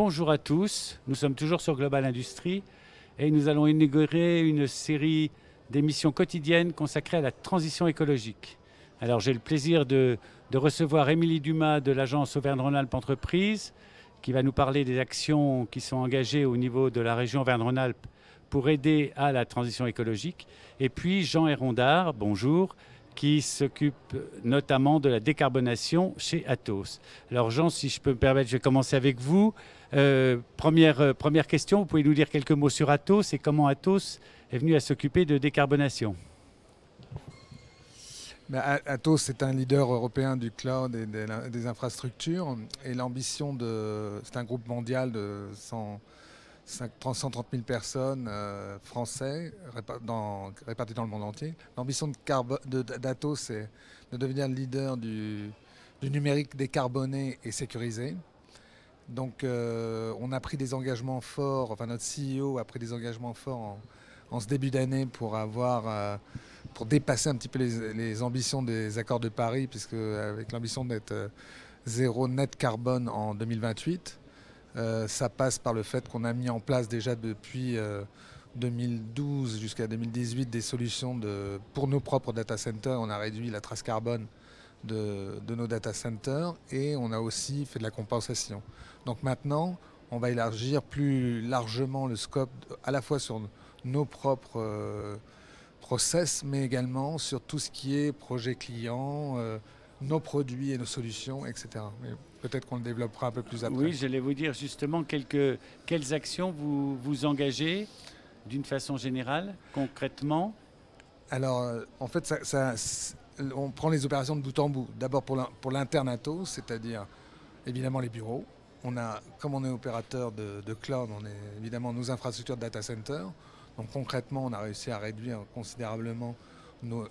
bonjour à tous. Nous sommes toujours sur Global Industrie et nous allons inaugurer une série d'émissions quotidiennes consacrées à la transition écologique. Alors j'ai le plaisir de recevoir Émilie Dumas de l'agence Auvergne-Rhône-Alpes Entreprises qui va nous parler des actions qui sont engagées au niveau de la région Auvergne-Rhône-Alpes pour aider à la transition écologique. Et puis Jean Hérondard, bonjour, qui s'occupe notamment de la décarbonation chez Atos. Alors Jean, si je peux me permettre, je vais commencer avec vous. Première question, vous pouvez nous dire quelques mots sur Atos et comment Atos est venu à s'occuper de décarbonation? Atos est un leader européen du cloud et des infrastructures. Et l'ambition c'est un groupe mondial de 330 000 personnes français répartis dans le monde entier. L'ambition d'Atos, c'est de devenir le leader du numérique décarboné et sécurisé. Donc on a pris des engagements forts, enfin notre CEO a pris des engagements forts en ce début d'année pour dépasser un petit peu les ambitions des accords de Paris, puisque avec l'ambition d'être zéro net carbone en 2028. Ça passe par le fait qu'on a mis en place déjà depuis 2012 jusqu'à 2018 des solutions pour nos propres data centers. On a réduit la trace carbone de nos data centers et on a aussi fait de la compensation. Donc maintenant, on va élargir plus largement le scope à la fois sur nos propres process, mais également sur tout ce qui est projet client, nos produits et nos solutions, etc. Mais peut-être qu'on le développera un peu plus après. Oui, j'allais vous dire justement quelles actions vous engagez d'une façon générale, concrètement. Alors, en fait, on prend les opérations de bout en bout. D'abord pour l'interne Atos, c'est-à-dire évidemment les bureaux. Comme on est opérateur de cloud, on est évidemment nos infrastructures de data center. Donc concrètement, on a réussi à réduire considérablement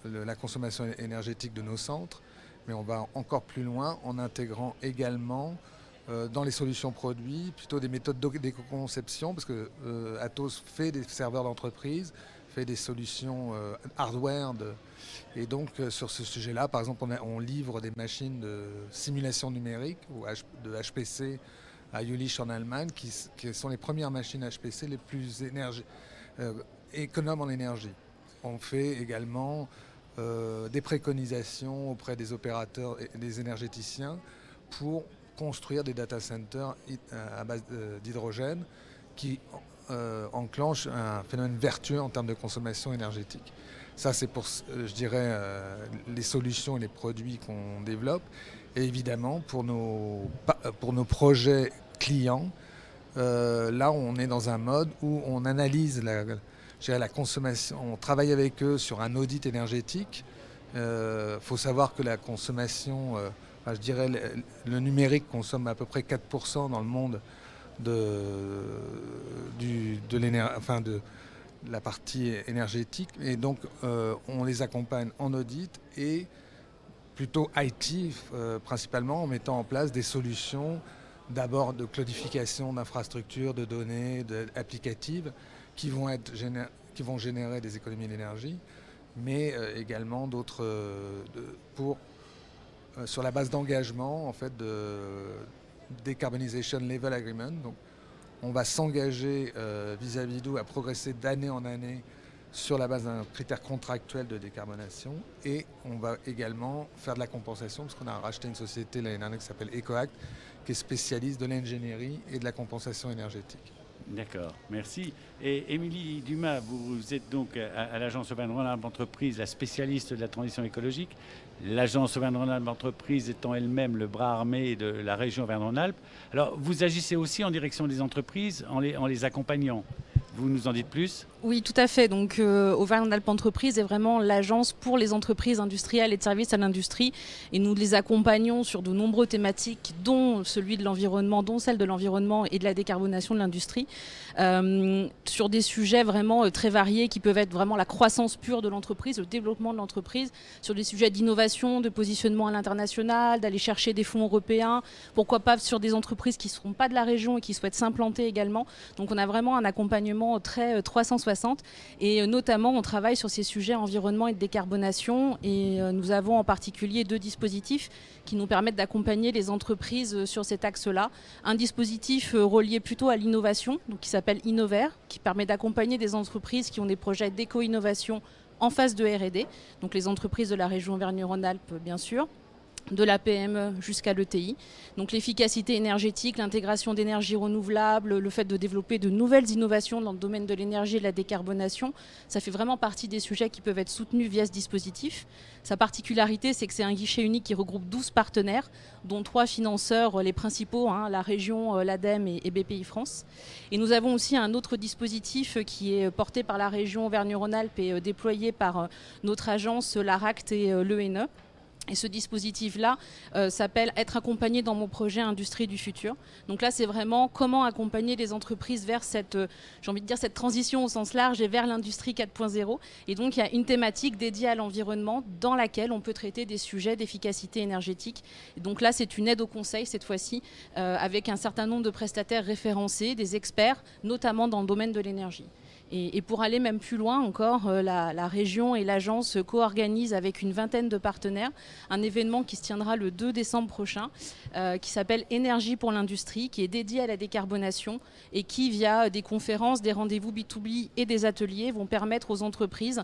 la consommation énergétique de nos centres. Mais on va encore plus loin en intégrant également dans les solutions produits plutôt des méthodes d'éco-conception, parce que Atos fait des serveurs d'entreprise, fait des solutions hardware. Et donc sur ce sujet-là, par exemple, on livre des machines de simulation numérique ou de HPC à Jülich en Allemagne, qui sont les premières machines HPC les plus économes en énergie. On fait également des préconisations auprès des opérateurs et des énergéticiens pour construire des data centers à base d'hydrogène qui enclenchent un phénomène vertueux en termes de consommation énergétique. Ça, c'est pour, je dirais, les solutions et les produits qu'on développe. Et évidemment, pour nos projets clients, là, on est dans un mode où on analyse la consommation. On travaille avec eux sur un audit énergétique. Faut savoir que la consommation, je dirais, le numérique consomme à peu près 4% dans le monde de la partie énergétique. Et donc, on les accompagne en audit et plutôt IT, principalement en mettant en place des solutions d'abord de cloudification d'infrastructures, de données, applicatives, qui vont générer des économies d'énergie, mais également d'autres sur la base d'engagement en fait de Decarbonization Level Agreement. Donc, on va s'engager vis-à-vis d'eux à progresser d'année en année sur la base d'un critère contractuel de décarbonation, et on va également faire de la compensation parce qu'on a racheté une société l'année dernière qui s'appelle EcoAct, qui est spécialiste de l'ingénierie et de la compensation énergétique. D'accord, merci. Et Émilie Dumas, vous êtes donc à l'agence Auvergne-Rhône-Alpes Entreprises, la spécialiste de la transition écologique. L'agence Auvergne-Rhône-Alpes Entreprises étant elle-même le bras armé de la région Auvergne-Rhône-Alpes. Alors, vous agissez aussi en direction des entreprises en les accompagnant. Vous nous en dites plus ? Oui, tout à fait. Donc, Auvergne-Rhône-Alpes Entreprises est vraiment l'agence pour les entreprises industrielles et de services à l'industrie. Et nous les accompagnons sur de nombreuses thématiques, dont celui de l'environnement, dont celle de l'environnement et de la décarbonation de l'industrie, sur des sujets vraiment très variés qui peuvent être vraiment la croissance pure de l'entreprise, le développement de l'entreprise, sur des sujets d'innovation, de positionnement à l'international, d'aller chercher des fonds européens, pourquoi pas sur des entreprises qui ne seront pas de la région et qui souhaitent s'implanter également. Donc, on a vraiment un accompagnement très 360 60. Et notamment, on travaille sur ces sujets environnement et de décarbonation. Et nous avons en particulier 2 dispositifs qui nous permettent d'accompagner les entreprises sur cet axe-là. Un dispositif relié plutôt à l'innovation, donc qui s'appelle Innover, qui permet d'accompagner des entreprises qui ont des projets d'éco-innovation en phase de R&D, donc les entreprises de la région Auvergne-Rhône-Alpes, bien sûr, de la PME jusqu'à l'ETI. Donc l'efficacité énergétique, l'intégration d'énergies renouvelables, le fait de développer de nouvelles innovations dans le domaine de l'énergie et de la décarbonation, ça fait vraiment partie des sujets qui peuvent être soutenus via ce dispositif. Sa particularité, c'est que c'est un guichet unique qui regroupe 12 partenaires, dont 3 financeurs, les principaux, la région, l'ADEME et BPI France. Et nous avons aussi un autre dispositif qui est porté par la région Auvergne-Rhône-Alpes et déployé par notre agence, l'ARACT et l'ENE. Et ce dispositif-là s'appelle « Être accompagné dans mon projet Industrie du futur ». Donc là, c'est vraiment comment accompagner les entreprises vers cette, j'ai envie de dire, cette transition au sens large et vers l'industrie 4.0. Et donc, il y a une thématique dédiée à l'environnement dans laquelle on peut traiter des sujets d'efficacité énergétique. Et donc là, c'est une aide au conseil, cette fois-ci, avec un certain nombre de prestataires référencés, des experts, notamment dans le domaine de l'énergie. Et pour aller même plus loin encore, la région et l'agence co-organisent avec une vingtaine de partenaires un événement qui se tiendra le 2 décembre prochain, qui s'appelle Énergie pour l'industrie, qui est dédié à la décarbonation et qui, via des conférences, des rendez-vous B2B et des ateliers, vont permettre aux entreprises,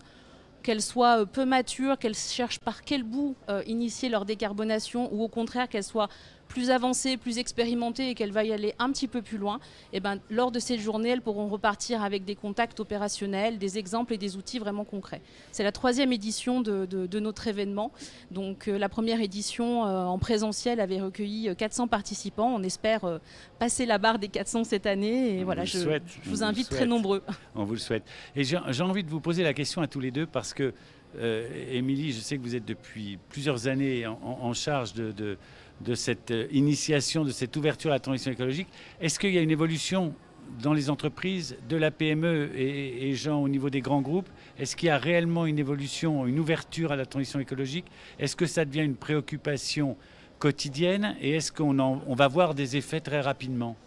qu'elles soient peu matures, qu'elles cherchent par quel bout initier leur décarbonation, ou au contraire qu'elles soient plus avancées, plus expérimentées et qu'elles veuillent aller un petit peu plus loin, et lors de ces journées, elles pourront repartir avec des contacts opérationnels, des exemples et des outils vraiment concrets. C'est la 3e édition de notre événement. Donc la première édition en présentiel avait recueilli 400 participants. On espère passer la barre des 400 cette année. Et voilà, je vous invite très nombreux. On vous le souhaite. Et j'ai envie de vous poser la question à tous les deux parce que, Émilie, je sais que vous êtes depuis plusieurs années en charge de cette initiation, de cette ouverture à la transition écologique. Est-ce qu'il y a une évolution dans les entreprises, de la PME et Jean au niveau des grands groupes? Est-ce qu'il y a réellement une évolution, une ouverture à la transition écologique? Est-ce que ça devient une préoccupation quotidienne et est-ce qu'on va voir des effets très rapidement?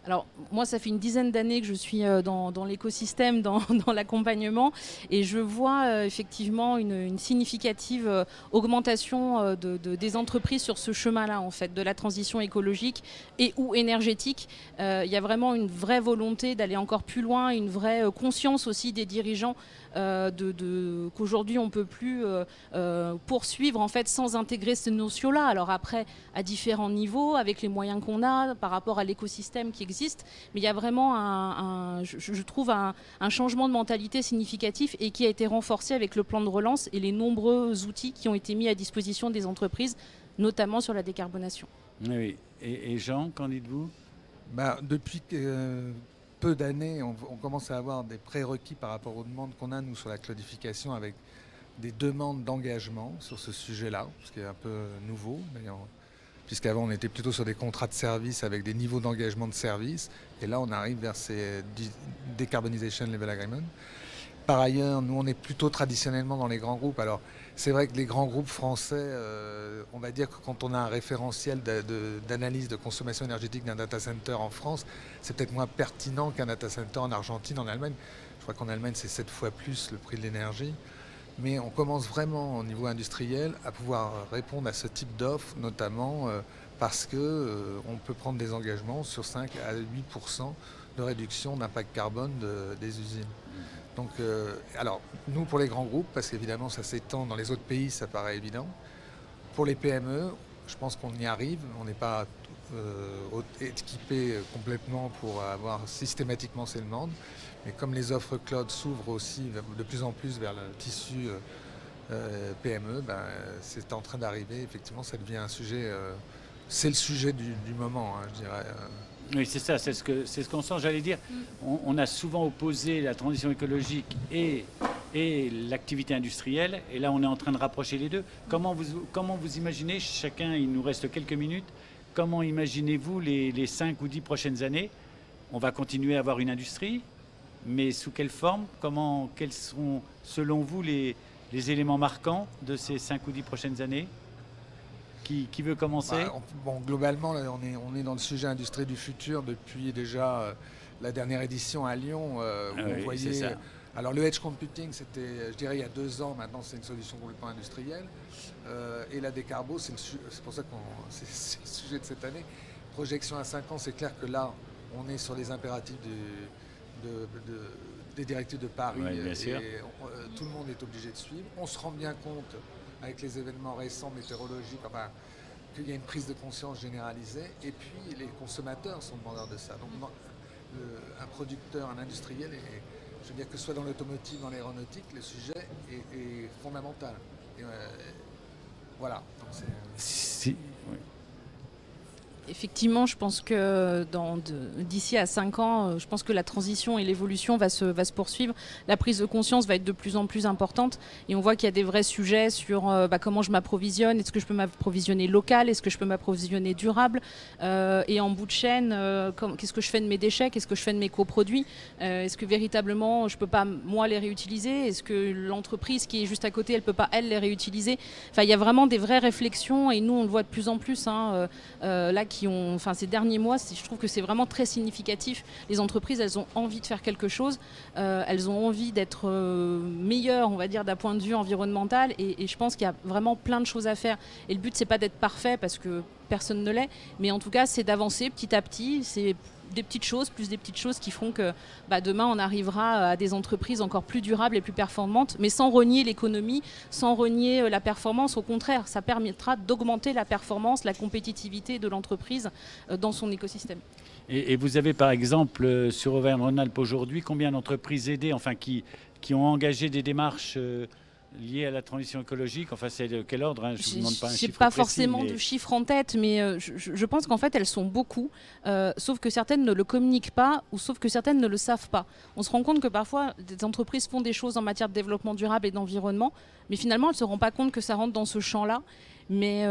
Alors, moi, ça fait une dizaine d'années que je suis dans l'écosystème, dans l'accompagnement, et je vois effectivement une significative augmentation des entreprises sur ce chemin-là, en fait, de la transition écologique et ou énergétique. Il y a vraiment une vraie volonté d'aller encore plus loin, une vraie conscience aussi des dirigeants qu'aujourd'hui on ne peut plus poursuivre en fait sans intégrer ces notions-là. Alors après, à différents niveaux, avec les moyens qu'on a par rapport à l'écosystème qui existe, mais il y a vraiment je trouve un changement de mentalité significatif et qui a été renforcé avec le plan de relance et les nombreux outils qui ont été mis à disposition des entreprises, notamment sur la décarbonation. Oui. Et Jean, qu'en dites-vous? Depuis peu d'années, on commence à avoir des prérequis par rapport aux demandes qu'on a, nous, sur la cloudification, avec des demandes d'engagement sur ce sujet-là, ce qui est un peu nouveau, d'ailleurs, puisqu'avant, on était plutôt sur des contrats de service avec des niveaux d'engagement de service, et là, on arrive vers ces Decarbonization Level Agreement. Par ailleurs, nous, on est plutôt traditionnellement dans les grands groupes. Alors, c'est vrai que les grands groupes français, on va dire que quand on a un référentiel d'analyse de consommation énergétique d'un data center en France, c'est peut-être moins pertinent qu'un data center en Argentine, en Allemagne. Je crois qu'en Allemagne, c'est 7 fois plus le prix de l'énergie. Mais on commence vraiment, au niveau industriel, à pouvoir répondre à ce type d'offres, notamment parce qu'on peut prendre des engagements sur 5 à 8% de réduction d'impact carbone des usines. Donc, alors, nous, pour les grands groupes, parce qu'évidemment, ça s'étend dans les autres pays, ça paraît évident. Pour les PME, je pense qu'on y arrive. On n'est pas équipé complètement pour avoir systématiquement ces demandes. Mais comme les offres cloud s'ouvrent aussi de plus en plus vers le tissu PME, c'est en train d'arriver. Effectivement, ça devient un sujet... c'est le sujet du moment, je dirais. Oui, c'est ça, c'est ce qu'on sent. J'allais dire, on a souvent opposé la transition écologique et l'activité industrielle, et là on est en train de rapprocher les deux. Comment vous imaginez, chacun, il nous reste quelques minutes, comment imaginez-vous les 5 ou 10 prochaines années? On va continuer à avoir une industrie, mais sous quelle forme? Quels sont, selon vous, les éléments marquants de ces 5 ou 10 prochaines années? Qui veut commencer? Globalement, là, on est dans le sujet industrie du futur depuis déjà la dernière édition à Lyon, où on voyait Alors le edge computing, c'était, je dirais, il y a 2 ans. Maintenant, c'est une solution complètement industrielle. Et la décarbo, c'est pour ça que c'est le sujet de cette année. Projection à 5 ans, c'est clair que là, on est sur les impératifs des directives de Paris. Ouais, bien sûr. Tout le monde est obligé de suivre. On se rend bien compte, avec les événements récents météorologiques, enfin, qu'il y a une prise de conscience généralisée. Et puis, les consommateurs sont demandeurs de ça. Donc, un producteur, un industriel, je veux dire que ce soit dans l'automotive, dans l'aéronautique, le sujet est fondamental. Et, voilà. Oui. Effectivement, je pense que d'ici à 5 ans, je pense que la transition et l'évolution va se poursuivre. La prise de conscience va être de plus en plus importante et on voit qu'il y a des vrais sujets sur comment je m'approvisionne, est-ce que je peux m'approvisionner local, est-ce que je peux m'approvisionner durable et en bout de chaîne, qu'est-ce que je fais de mes déchets, qu'est-ce que je fais de mes coproduits, est-ce que véritablement je peux pas moi les réutiliser, est-ce que l'entreprise qui est juste à côté, elle peut pas elle les réutiliser. Enfin, il y a vraiment des vraies réflexions et nous on le voit de plus en plus là ces derniers mois, je trouve que c'est vraiment très significatif. Les entreprises, elles ont envie de faire quelque chose, elles ont envie d'être meilleures, on va dire, d'un point de vue environnemental, et je pense qu'il y a vraiment plein de choses à faire. Et le but, c'est pas d'être parfait parce que personne ne l'est, mais en tout cas, c'est d'avancer petit à petit. C'est des petites choses, plus des petites choses qui feront que demain on arrivera à des entreprises encore plus durables et plus performantes, mais sans renier l'économie, sans renier la performance. Au contraire, ça permettra d'augmenter la performance, la compétitivité de l'entreprise dans son écosystème. Et vous avez par exemple sur Auvergne-Rhône-Alpes aujourd'hui combien d'entreprises aidées, enfin qui ont engagé des démarches liées à la transition écologique? Enfin, c'est de quel ordre, hein? Je ne vous demande pas un chiffre précis. Je n'ai pas forcément de chiffre en tête, mais je pense qu'en fait, elles sont beaucoup, sauf que certaines ne le communiquent pas, ou sauf que certaines ne le savent pas. On se rend compte que parfois, des entreprises font des choses en matière de développement durable et d'environnement, mais finalement, elles ne se rendent pas compte que ça rentre dans ce champ-là. Mais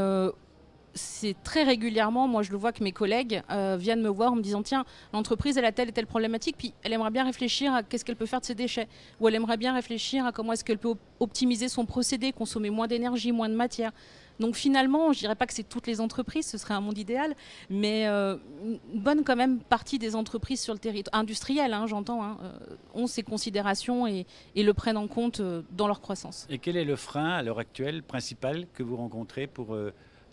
c'est très régulièrement, moi je le vois que mes collègues viennent me voir en me disant tiens, l'entreprise elle a telle et telle problématique, puis elle aimerait bien réfléchir à qu'est-ce qu'elle peut faire de ses déchets, ou elle aimerait bien réfléchir à comment est-ce qu'elle peut optimiser son procédé, consommer moins d'énergie, moins de matière. Donc finalement, je dirais pas que c'est toutes les entreprises, ce serait un monde idéal, mais une bonne quand même partie des entreprises sur le territoire industriel, j'entends, ont ces considérations et le prennent en compte dans leur croissance. Et quel est le frein à l'heure actuelle principal que vous rencontrez pour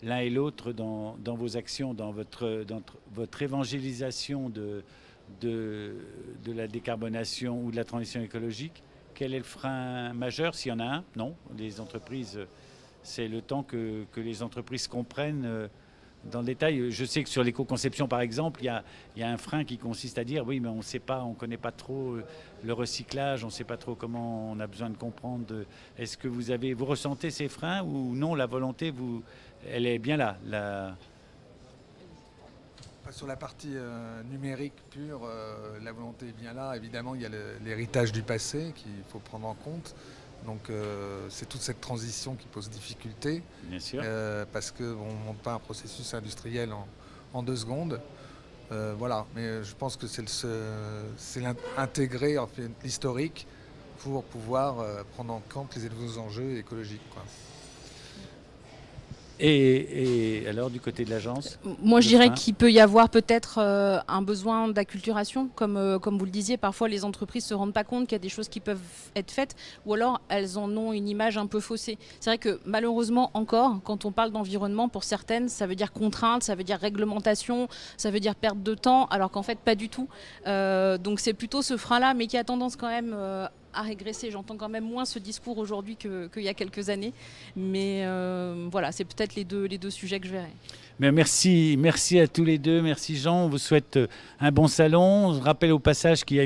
l'un et l'autre dans vos actions, dans votre évangélisation de la décarbonation ou de la transition écologique? Quel est le frein majeur, s'il y en a un? Non, les entreprises, c'est le temps que les entreprises comprennent dans le détail. Je sais que sur l'éco-conception, par exemple, il y a un frein qui consiste à dire oui, mais on ne sait pas, on ne connaît pas trop le recyclage, on ne sait pas trop comment on a besoin de comprendre. Est-ce que vous ressentez ces freins ou non, la volonté, elle est bien là? Sur la partie numérique pure, la volonté est bien là. Évidemment, il y a l'héritage du passé qu'il faut prendre en compte. Donc c'est toute cette transition qui pose difficulté. Bien sûr. Parce qu'on ne monte pas un processus industriel en 2 secondes. Voilà, mais je pense que c'est intégrer en fait, l'historique pour pouvoir prendre en compte les nouveaux enjeux écologiques, quoi. Et alors, du côté de l'agence? Moi, je dirais qu'il peut y avoir peut-être un besoin d'acculturation. Comme vous le disiez, parfois les entreprises ne se rendent pas compte qu'il y a des choses qui peuvent être faites, ou alors elles en ont une image un peu faussée. C'est vrai que malheureusement encore, quand on parle d'environnement, pour certaines, ça veut dire contrainte, ça veut dire réglementation, ça veut dire perte de temps, alors qu'en fait, pas du tout. Donc c'est plutôt ce frein-là, mais qui a tendance quand même à régresser. J'entends quand même moins ce discours aujourd'hui qu'il y a quelques années. Mais voilà, c'est peut-être les deux sujets que je verrai. Mais merci à tous les deux. Merci Jean. On vous souhaite un bon salon. Je rappelle au passage qu'il y a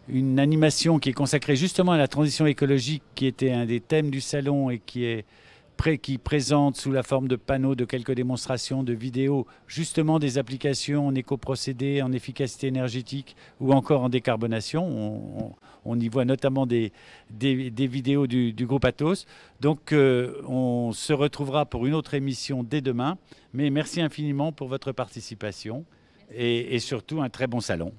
une animation qui est consacrée justement à la transition écologique, qui était un des thèmes du salon et qui présente sous la forme de panneaux, de quelques démonstrations, de vidéos, justement des applications en éco-procédés, en efficacité énergétique ou encore en décarbonation. On y voit notamment des vidéos du groupe Atos. Donc on se retrouvera pour une autre émission dès demain. Mais merci infiniment pour votre participation et surtout un très bon salon.